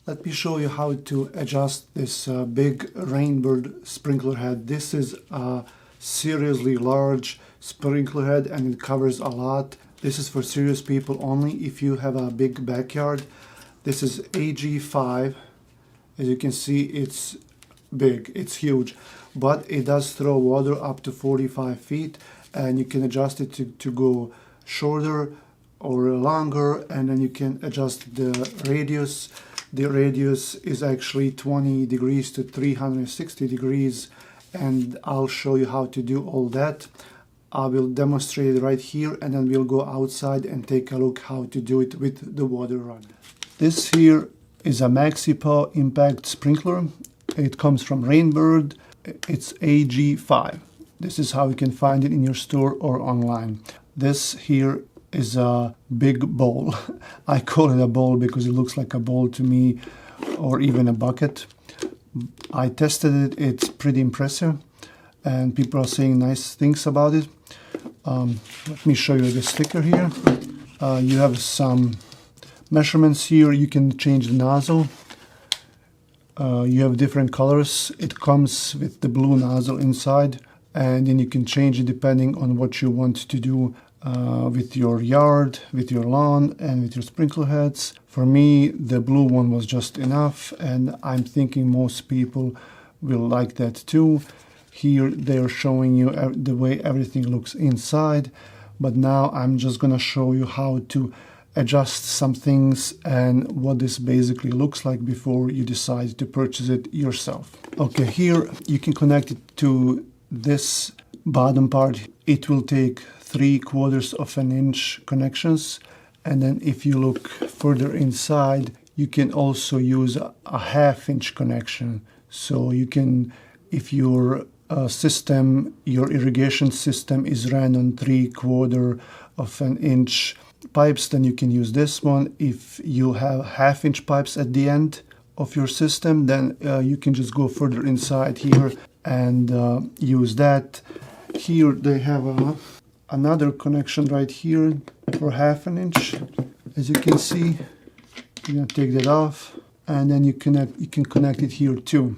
Let me show you how to adjust this big Rainbird sprinkler head. This is a seriously large sprinkler head and it covers a lot. This is for serious people only if you have a big backyard. This is AG-5. As you can see, it's big, it's huge, but it does throw water up to 45 feet and you can adjust it to go shorter or longer, and then you can adjust the radius. The radius is actually 20 degrees to 360 degrees, and I'll show you how to do all that. I will demonstrate it right here, and then we'll go outside and take a look how to do it with the water run. This here is a Maxi-Paw impact sprinkler. It comes from Rainbird. It's AG-5. This is how you can find it in your store or online. This here is a big bowl. I call it a bowl because it looks like a bowl to me, or even a bucket. I tested it, it's pretty impressive, and people are saying nice things about it. Let me show you the sticker here. You have some measurements here. You can change the nozzle. You have different colors. It comes with the blue nozzle inside, and then you can change it depending on what you want to do with your yard, with your lawn, and with your sprinkler heads. For me, the blue one was just enough, and I'm thinking most people will like that too. Here they're showing you the way everything looks inside, but now I'm just gonna show you how to adjust some things and what this basically looks like before you decide to purchase it yourself. Okay, here you can connect it to this bottom part. It will take 3/4 of an inch connections, and then if you look further inside, you can also use a 1/2 inch connection. So you can, if your system, your irrigation system is ran on 3/4 of an inch pipes, then you can use this one. If you have 1/2 inch pipes at the end of your system, then you can just go further inside here and use that. Here they have another connection right here for 1/2 inch. As you can see, you're gonna take that off, and then you can connect it here too.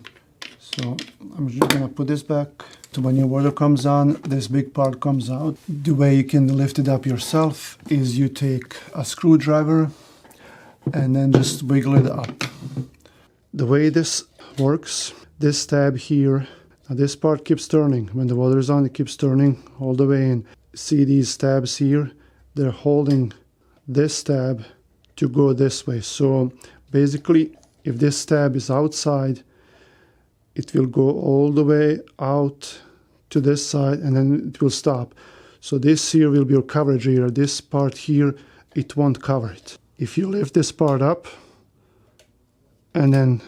So I'm just gonna put this back. So when your water comes on, this big part comes out. The way you can lift it up yourself is you take a screwdriver and then just wiggle it up. The way this works, this tab here, now this part keeps turning. When the water is on, it keeps turning all the way in. See these tabs here? They're holding this tab to go this way. So basically, if this tab is outside, it will go all the way out to this side, and then it will stop. So this here will be your coverage area. This part here, it won't cover it. If you lift this part up and then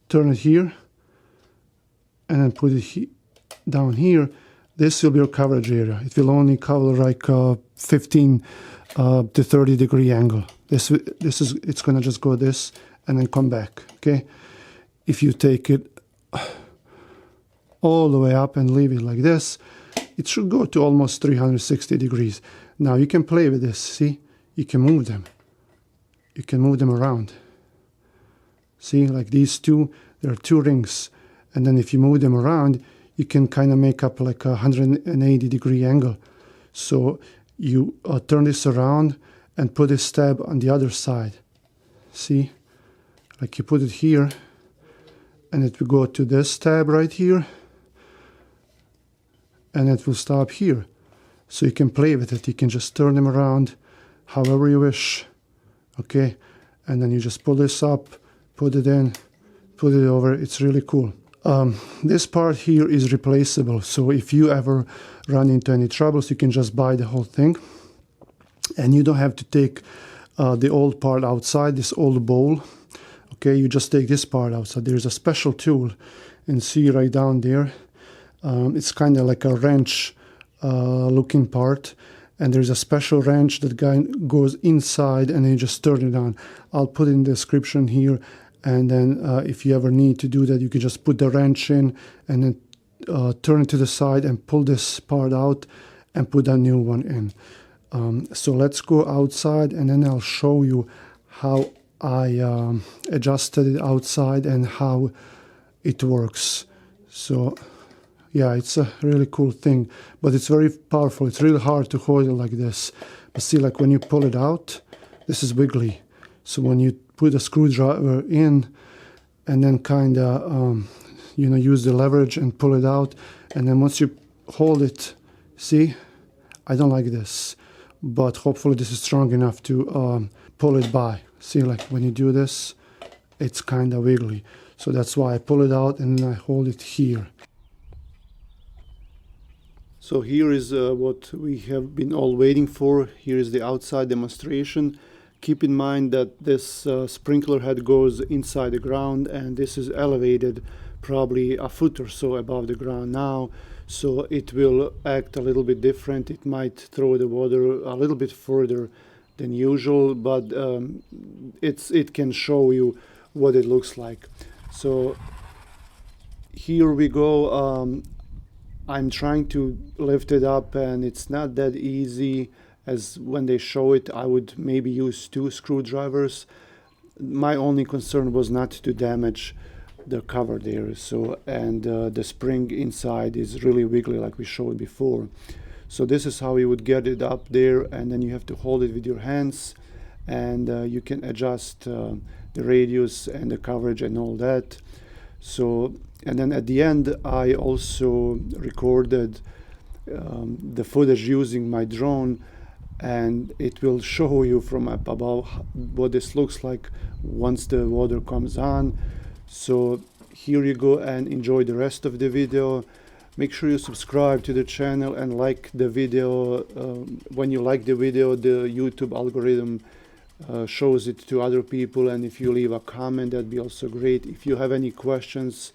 turn it here and then put it down here, this will be your coverage area. It will only cover like 15 to 30 degree angle. It's gonna just go this and then come back, okay? If you take it all the way up and leave it like this, it should go to almost 360 degrees. Now you can play with this, see? You can move them. You can move them around. See, like these two, there are 2 rings. And then if you move them around, you can kind of make up like a 180 degree angle. So you turn this around and put this tab on the other side. See? Like you put it here, and it will go to this tab right here, and it will stop here. So you can play with it. You can just turn them around however you wish, okay? And then you just pull this up, put it in, put it over. It's really cool. This part here is replaceable, so if you ever run into any troubles, you can just buy the whole thing, and you don't have to take the old part outside, this old bowl. Okay, you just take this part outside. There's a special tool, and see right down there, it's kind of like a wrench looking part, and there's a special wrench that goes inside, and then you just turn it on. I'll put it in the description here, and then if you ever need to do that, you can just put the wrench in and then turn it to the side and pull this part out and put a new one in. So let's go outside, and then I'll show you how I adjusted it outside and how it works. So yeah, it's a really cool thing, but it's very powerful. It's really hard to hold it like this. But see, like when you pull it out, this is wiggly. So when you put a screwdriver in and then kind of, you know, use the leverage and pull it out, and then once you hold it, see, I don't like this, but hopefully this is strong enough to pull it by. See, like when you do this, it's kind of wiggly. So that's why I pull it out and then I hold it here. So here is what we have been all waiting for. Here is the outside demonstration. Keep in mind that this sprinkler head goes inside the ground, and this is elevated probably a foot or so above the ground now. So it will act a little bit different. It might throw the water a little bit further than usual, but it can show you what it looks like. So here we go. I'm trying to lift it up, and it's not that easy as when they show it. I would maybe use 2 screwdrivers. My only concern was not to damage the cover there. So, and the spring inside is really wiggly like we showed before. So this is how you would get it up there, and then you have to hold it with your hands, and you can adjust the radius and the coverage and all that. So, and then at the end I also recorded the footage using my drone, and it will show you from up above what this looks like once the water comes on. So here you go, and enjoy the rest of the video. Make sure you subscribe to the channel and like the video. When you like the video, the YouTube algorithm shows it to other people, and if you leave a comment, that'd be also great. If you have any questions,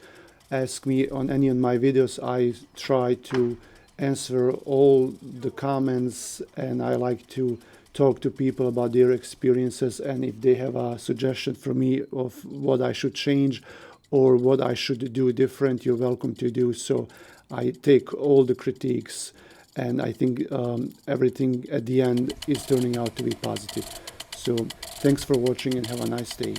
ask me on any of my videos. I try to answer all the comments, and I like to talk to people about their experiences, and if they have a suggestion for me of what I should change or what I should do different, you're welcome to do so. I take all the critiques, and I think everything at the end is turning out to be positive. So thanks for watching, and have a nice day.